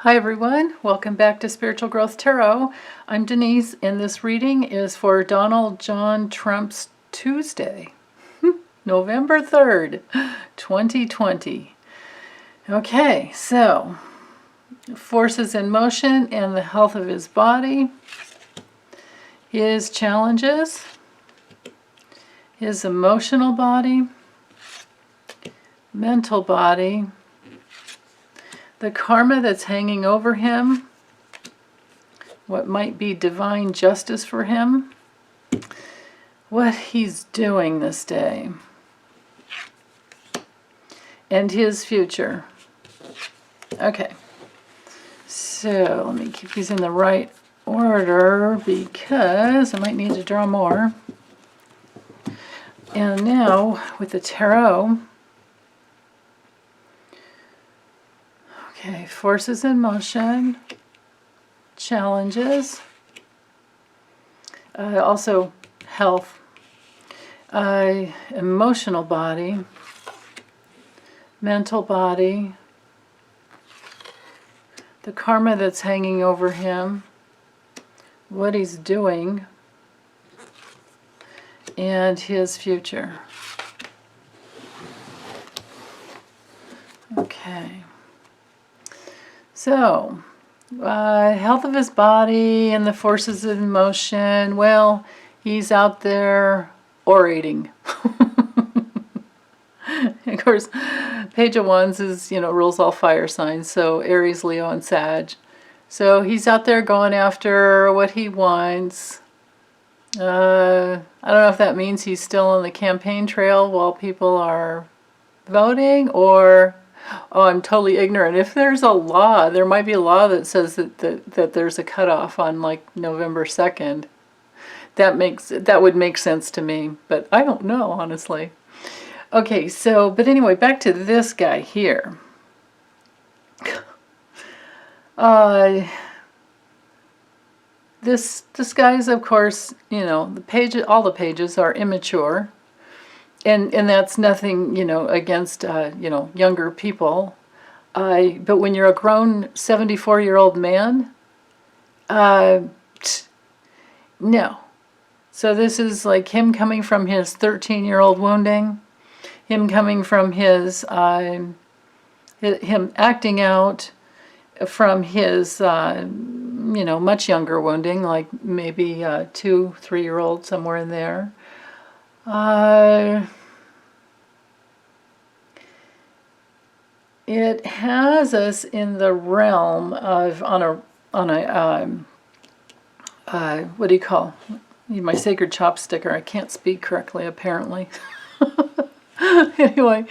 Hi everyone, welcome back to Spiritual Growth Tarot. I'm Denise, and this reading is for Donald John Trump's Tuesday, November 3rd, 2020. Okay, so forces in motion and the health of his body, his challenges, his emotional body, mental body, the karma that's hanging over him, what might be divine justice for him, what he's doing this day, and his future. Okay, so let me keep these in the right order because I might need to draw more. And now with the tarot, okay, forces in motion, challenges, also health, emotional body, mental body, the karma that's hanging over him, what he's doing, and his future. Okay. So, health of his body and the forces in motion. Well, he's out there orating. Of course, Page of Wands is, rules all fire signs. So Aries, Leo, and Sag. So he's out there going after what he wants. I don't know if that means he's still on the campaign trail while people are voting, or oh, I'm totally ignorant. If there's a law, there might be a law that says that there's a cutoff on like November 2nd. That would make sense to me, but I don't know, honestly. Okay, so, but anyway, back to this guy here. This guy is, of course, all the pages are immature. And that's nothing, against, younger people. But when you're a grown 74-year-old man, no. So this is like him coming from his 13-year-old wounding, him coming from his, him acting out from his, much younger wounding, like maybe 2-3-year-old, somewhere in there. It has us in the realm of what do you call? I need my sacred chopsticker. I can't speak correctly, apparently. Anyway,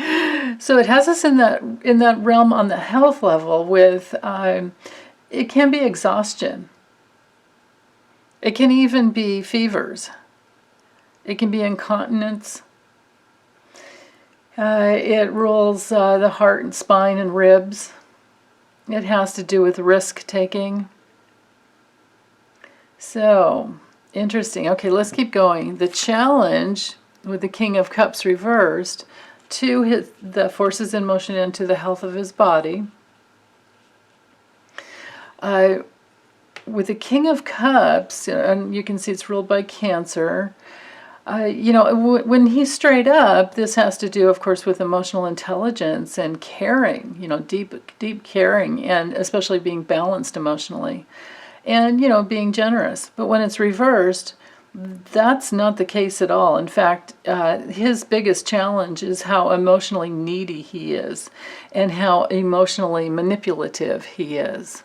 so it has us in that realm on the health level with it can be exhaustion. It can even be fevers. It can be incontinence. It rules the heart and spine and ribs. It has to do with risk-taking. So, interesting. Okay, let's keep going. The challenge with the King of Cups reversed to the forces in motion and to the health of his body. With the King of Cups, and you can see it's ruled by Cancer. When he's straight up, this has to do, of course, with emotional intelligence and caring, deep caring, and especially being balanced emotionally, and, being generous. But when it's reversed, that's not the case at all. In fact, his biggest challenge is how emotionally needy he is and how emotionally manipulative he is.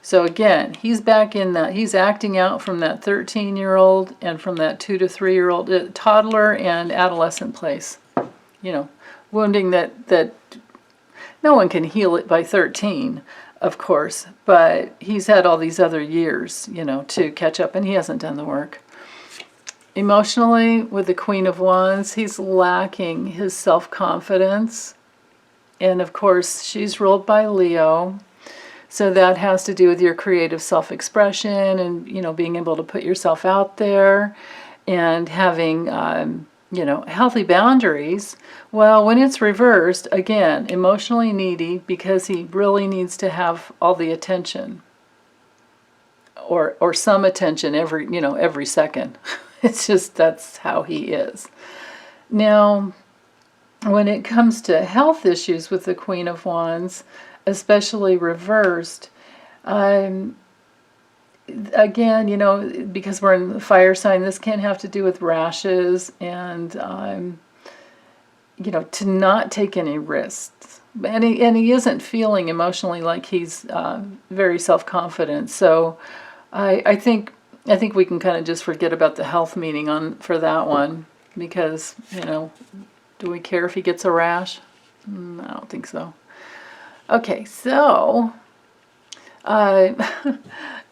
So again, he's back in that, he's acting out from that 13-year-old and from that 2 to 3-year-old toddler and adolescent place. Wounding that no one can heal it by 13, of course, but he's had all these other years, to catch up, and he hasn't done the work. Emotionally, with the Queen of Wands, he's lacking his self-confidence. And of course, she's ruled by Leo. So that has to do with your creative self-expression and, being able to put yourself out there and having, healthy boundaries, well, when it's reversed, again, emotionally needy because he really needs to have all the attention or some attention every second. It's just, that's how he is. Now, when it comes to health issues with the Queen of Wands, especially reversed, again, because we're in the fire sign, this can have to do with rashes and, to not take any risks. And he isn't feeling emotionally like he's very self-confident. So I think we can kind of just forget about the health meaning for that one, because, do we care if he gets a rash? I don't think so. Okay, so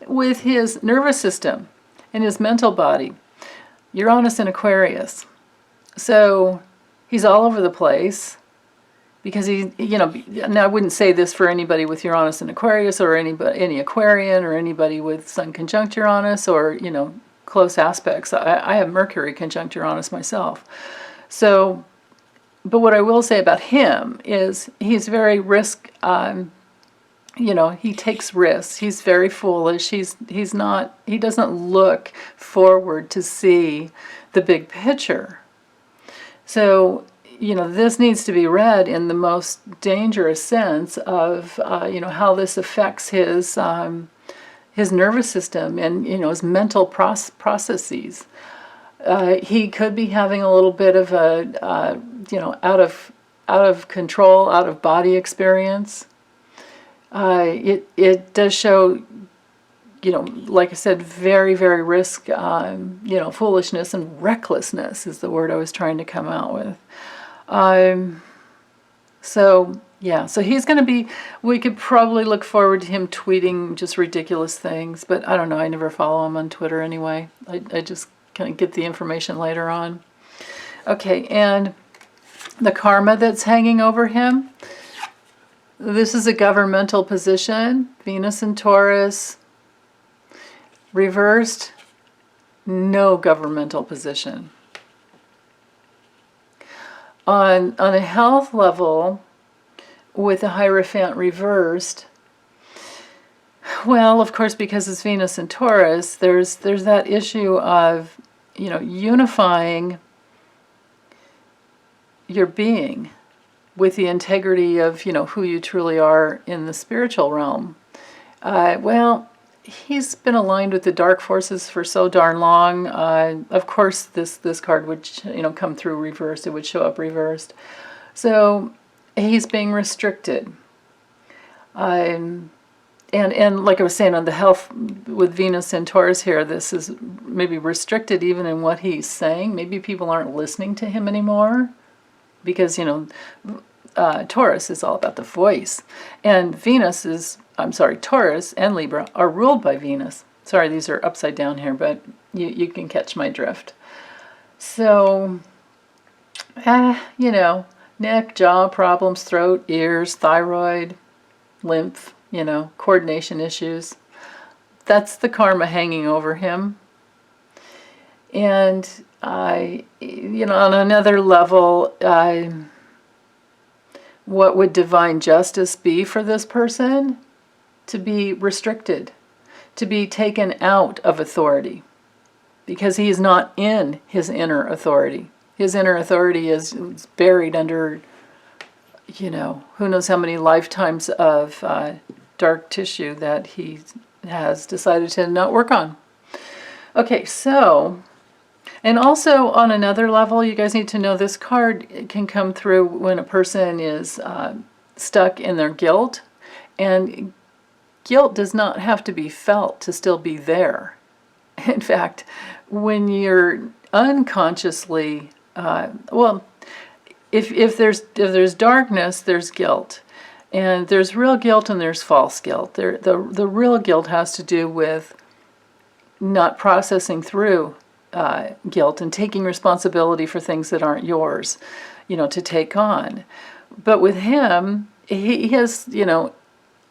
with his nervous system and his mental body, Uranus in Aquarius. So he's all over the place because now I wouldn't say this for anybody with Uranus in Aquarius or any Aquarian or anybody with Sun conjunct Uranus or, close aspects. I have Mercury conjunct Uranus myself. So, but what I will say about him is he's very he takes risks. He's very foolish. He doesn't look forward to see the big picture. So, this needs to be read in the most dangerous sense of, how this affects his nervous system and, his mental processes. He could be having a little bit of a, out of control, out of body experience. It does show, like I said, very, very foolishness and recklessness is the word I was trying to come out with. So he's going to be, we could probably look forward to him tweeting just ridiculous things, but I don't know, I never follow him on Twitter anyway. I just kind of get the information later on. Okay, and the karma that's hanging over him, this is a governmental position, Venus in Taurus. Reversed, no governmental position. On a health level, with the Hierophant reversed, well, of course, because it's Venus in Taurus, there's that issue of, unifying your being with the integrity of, who you truly are in the spiritual realm. Well, he's been aligned with the dark forces for so darn long. Of course, this card would, come through reversed. It would show up reversed. So he's being restricted. And like I was saying, on the health with Venus and Taurus here, this is maybe restricted even in what he's saying. Maybe people aren't listening to him anymore because, Taurus is all about the voice. And Taurus and Libra are ruled by Venus. Sorry, these are upside down here, but you can catch my drift. So, neck, jaw problems, throat, ears, thyroid, lymph, coordination issues. That's the karma hanging over him. And on another level, what would divine justice be for this person? To be restricted, to be taken out of authority, because he is not in his inner authority. His inner authority is buried under, who knows how many lifetimes of dark tissue that he has decided to not work on. Okay, so, and also on another level, you guys need to know this card can come through when a person is stuck in their guilt, and guilt does not have to be felt to still be there. In fact, when you're unconsciously, if there's darkness, there's guilt. And there's real guilt and there's false guilt. The real guilt has to do with not processing through guilt and taking responsibility for things that aren't yours, to take on. But with him, he has,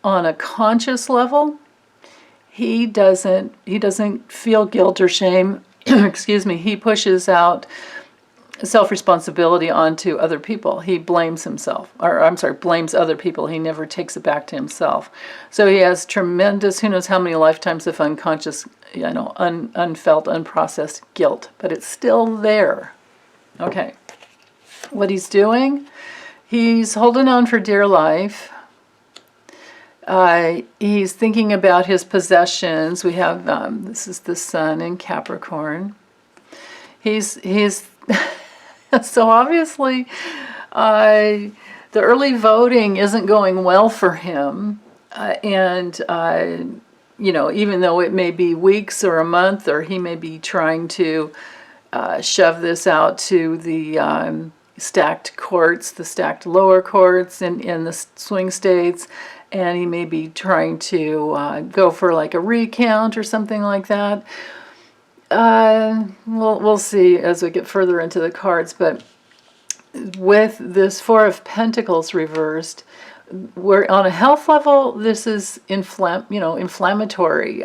on a conscious level, he doesn't feel guilt or shame. Excuse me. He pushes out self-responsibility onto other people. He blames himself, or I'm sorry, blames other people. He never takes it back to himself. So he has tremendous, who knows how many lifetimes of unconscious, unfelt, unprocessed guilt, but it's still there. Okay. What he's doing, he's holding on for dear life. He's thinking about his possessions. We have, this is the sun in Capricorn. He's so obviously, the early voting isn't going well for him, and even though it may be weeks or a month, or he may be trying to shove this out to the stacked courts, the stacked lower courts in the swing states, and he may be trying to go for like a recount or something like that. We'll see as we get further into the cards, but with this Four of Pentacles reversed, we're on a health level, this is inflammatory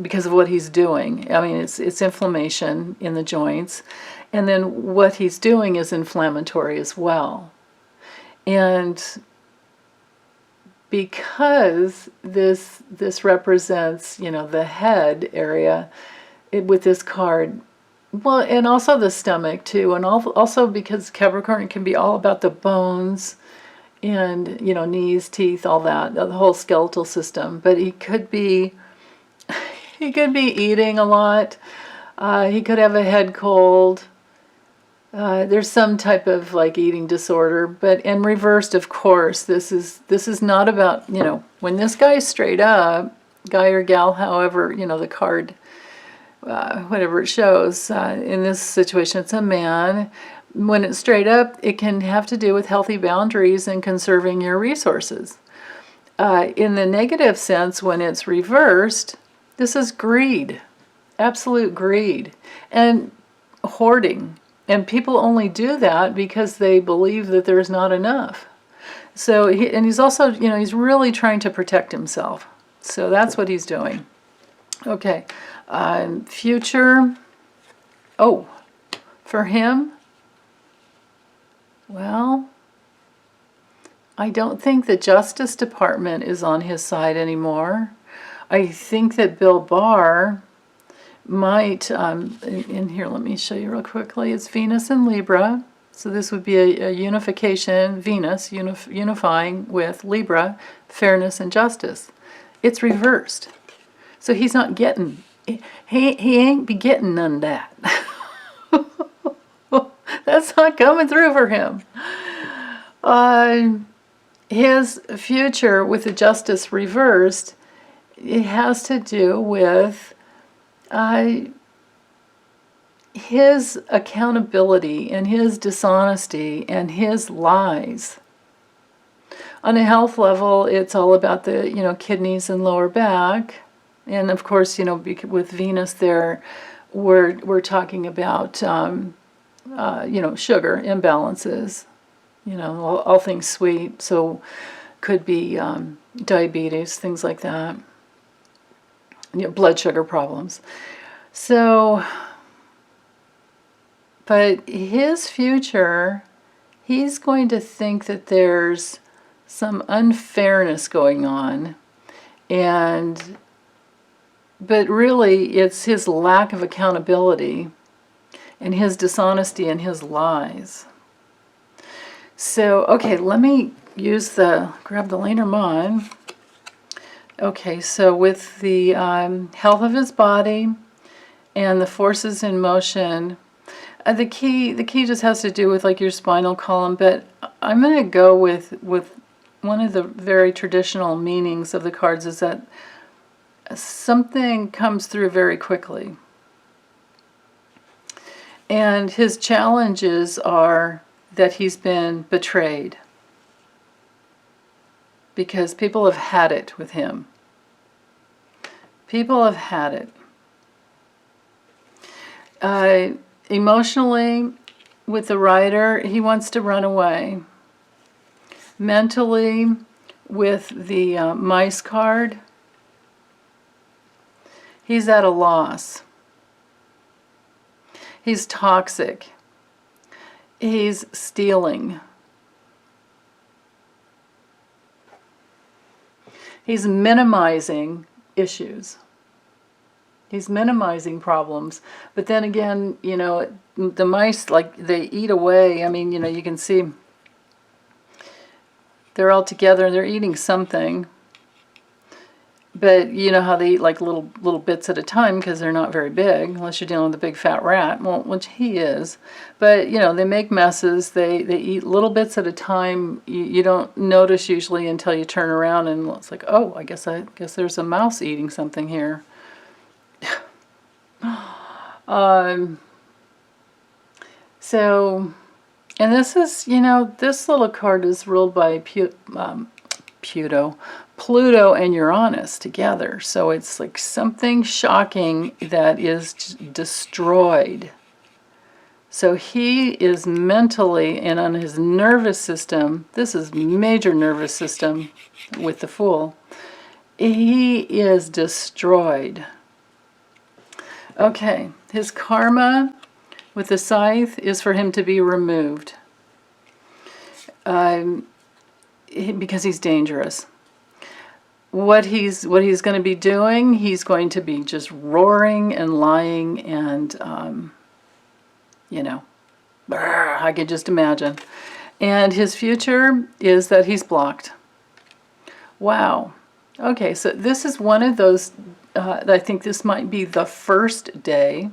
because of what he's doing. I mean, it's inflammation in the joints, and then what he's doing is inflammatory as well. And because this represents, the head area, with this card, well, and also the stomach too, and also because Capricorn can be all about the bones and knees, teeth, all that, the whole skeletal system. But he could be eating a lot. He could have a head cold. There's some type of like eating disorder, but in reversed, of course, this is not about, when this guy is straight up, guy or gal, however, the card, whatever it shows, in this situation it's a man. When it's straight up, it can have to do with healthy boundaries and conserving your resources. In the negative sense, when it's reversed, this is greed, absolute greed, and hoarding. And people only do that because they believe that there's not enough. So, he's also, he's really trying to protect himself. So that's what he's doing. Okay. Future, for him, well, I don't think the Justice Department is on his side anymore. I think that Bill Barr might, in here, let me show you real quickly, it's Venus and Libra, so this would be a unification, Venus unifying with Libra, fairness and justice. It's reversed. So he's not getting, he ain't be getting none of that. That's not coming through for him. His future with the justice reversed, it has to do with his accountability and his dishonesty and his lies. On a health level, it's all about the, kidneys and lower back. And of course, with Venus there, we're talking about, sugar imbalances, all things sweet. So could be diabetes, things like that, blood sugar problems. So, but his future, he's going to think that there's some unfairness going on, but really it's his lack of accountability and his dishonesty and his lies. So, okay, let me grab the Lenormand. Okay, so with the health of his body and the forces in motion, the key just has to do with like your spinal column, but I'm going to go with one of the very traditional meanings of the cards is that something comes through very quickly. And his challenges are that he's been betrayed. Because people have had it with him. People have had it. Emotionally, with the Rider, he wants to run away. Mentally, with the Mice card, he's at a loss. He's toxic. He's stealing. He's minimizing issues. He's minimizing problems. But then again, you know, the mice, like, they eat away. I mean, you know, you can see they're all together and they're eating something. But you know how they eat like little bits at a time because they're not very big, unless you're dealing with a big fat rat, well, which he is. But you know, they make messes. They eat little bits at a time. You don't notice usually until you turn around and it's like, oh, I guess there's a mouse eating something here. So, and this is, you know, this little card is ruled by Pluto and Uranus together. So it's like something shocking that is destroyed. So he is mentally and on his nervous system, this is major nervous system with the Fool, he is destroyed. Okay, his karma with the Scythe is for him to be removed. Because he's dangerous. What he's going to be doing, he's going to be just roaring and lying and, you know, I could just imagine. And his future is that he's blocked. Wow. Okay, so this is one of those, I think this might be the first day,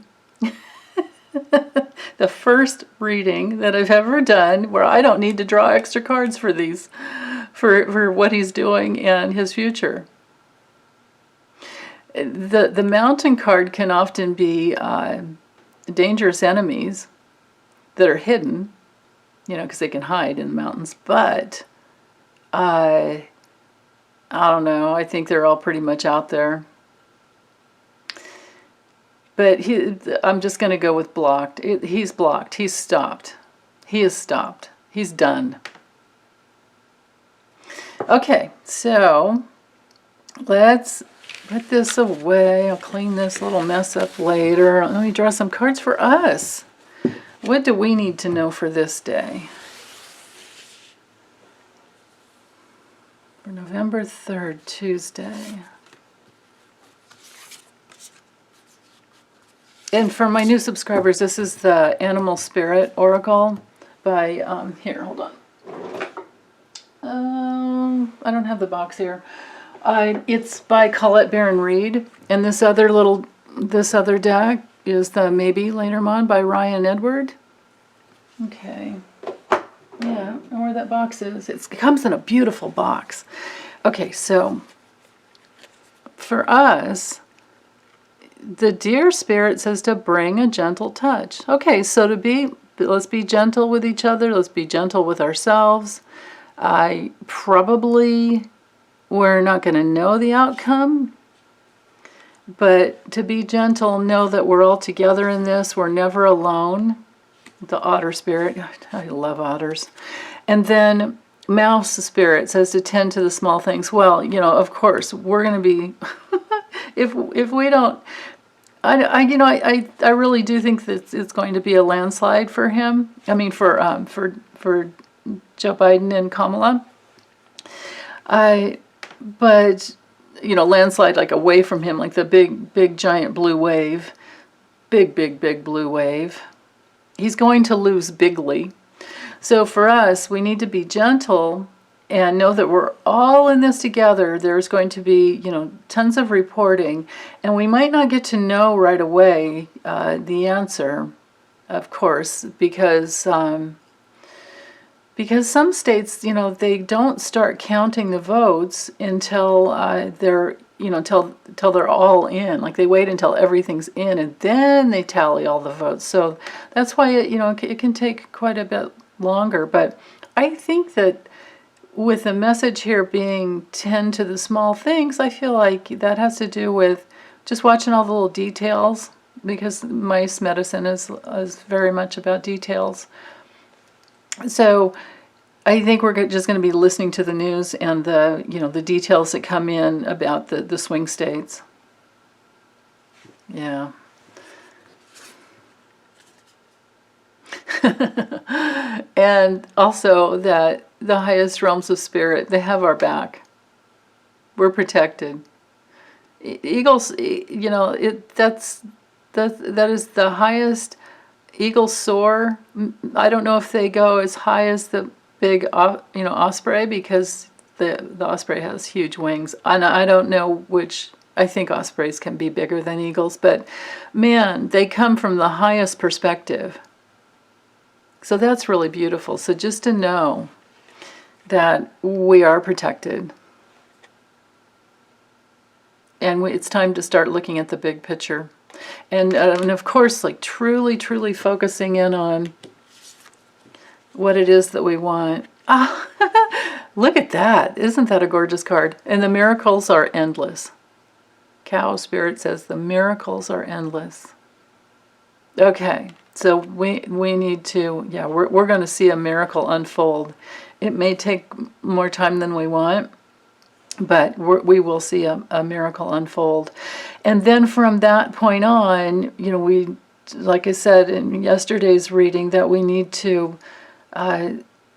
the first reading that I've ever done where I don't need to draw extra cards for these. For what he's doing and his future. The mountain card can often be dangerous enemies that are hidden, you know, because they can hide in the mountains. But I don't know. I think they're all pretty much out there. But I'm just going to go with blocked. He's blocked. He's stopped. He is stopped. He's done. Okay, so let's put this away. I'll clean this little mess up later. Let me draw some cards for us. What do we need to know for this day? For November 3rd, Tuesday. And for my new subscribers, this is the Animal Spirit Oracle by, here, hold on. I don't have the box here. It's by Colette Baron-Reid, and this other deck is the Maybe Lenormand by Ryan Edward. Okay. Yeah, I don't know where that box is. It comes in a beautiful box. Okay, so for us, the deer spirit says to bring a gentle touch. Okay, so let's be gentle with each other. Let's be gentle with ourselves. We're not going to know the outcome, but to be gentle, know that we're all together in this. We're never alone. The otter spirit, I love otters. And then mouse spirit says to tend to the small things. Well, you know, of course, we're going to be, if we don't, I really do think that it's going to be a landslide for him. I mean, for Joe Biden and Kamala. But, you know, landslide like away from him, like the big giant blue wave. Big blue wave. He's going to lose bigly. So for us, we need to be gentle and know that we're all in this together. There's going to be, you know, tons of reporting. And we might not get to know right away the answer, of course, because some states, you know, they don't start counting the votes until they're, you know, until they're all in. Like they wait until everything's in and then they tally all the votes. So that's why it can take quite a bit longer. But I think that with the message here being tend to the small things, I feel like that has to do with just watching all the little details, because mice medicine is very much about details. So I think we're just going to be listening to the news and the details that come in about the swing states. Yeah. And also that the highest realms of spirit, they have our back. We're protected. Eagles, you know, that is the highest. Eagles soar. I don't know if they go as high as the big, osprey, because the osprey has huge wings. And I don't know which. I think ospreys can be bigger than eagles, but man, they come from the highest perspective. So that's really beautiful. So just to know that we are protected. And it's time to start looking at the big picture. And of course, like truly, truly focusing in on what it is that we want. Ah, look at that. Isn't that a gorgeous card? And the miracles are endless. Cow Spirit says the miracles are endless. Okay, so we need to, yeah, we're going to see a miracle unfold. It may take more time than we want, but we will see a miracle unfold. And then from that point on, you know, we, like I said in yesterday's reading, that we need to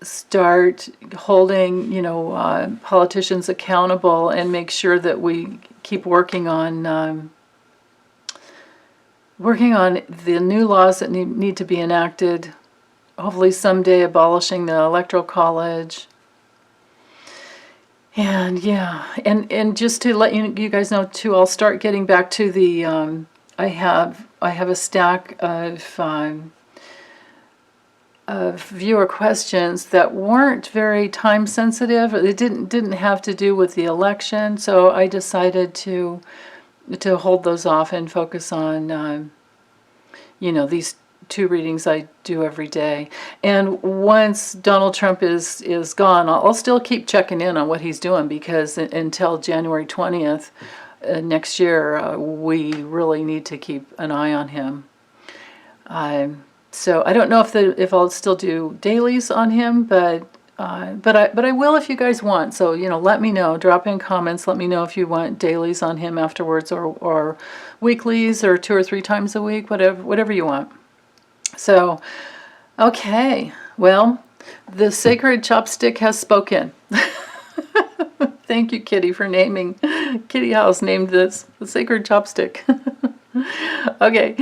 start holding, politicians accountable and make sure that we keep working on the new laws that need to be enacted. Hopefully someday abolishing the Electoral College. And yeah, and just to let you guys know too, I'll start getting back to the I have a stack of viewer questions that weren't very time sensitive. It didn't have to do with the election, so I decided to hold those off and focus on these 2 readings I do every day. And once Donald Trump is gone, I'll still keep checking in on what he's doing, because until January 20th next year, we really need to keep an eye on him. So I don't know if I'll still do dailies on him, but I will if you guys want. So let me know. Drop in comments. Let me know if you want dailies on him afterwards, or weeklies, or 2 or 3 times a week, whatever you want. So, okay. Well, the sacred chopstick has spoken. Thank you, Kitty, for naming. Kitty House named this the sacred chopstick. Okay.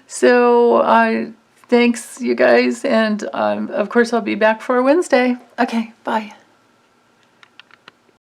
So, thanks, you guys, and of course I'll be back for Wednesday. Okay, bye.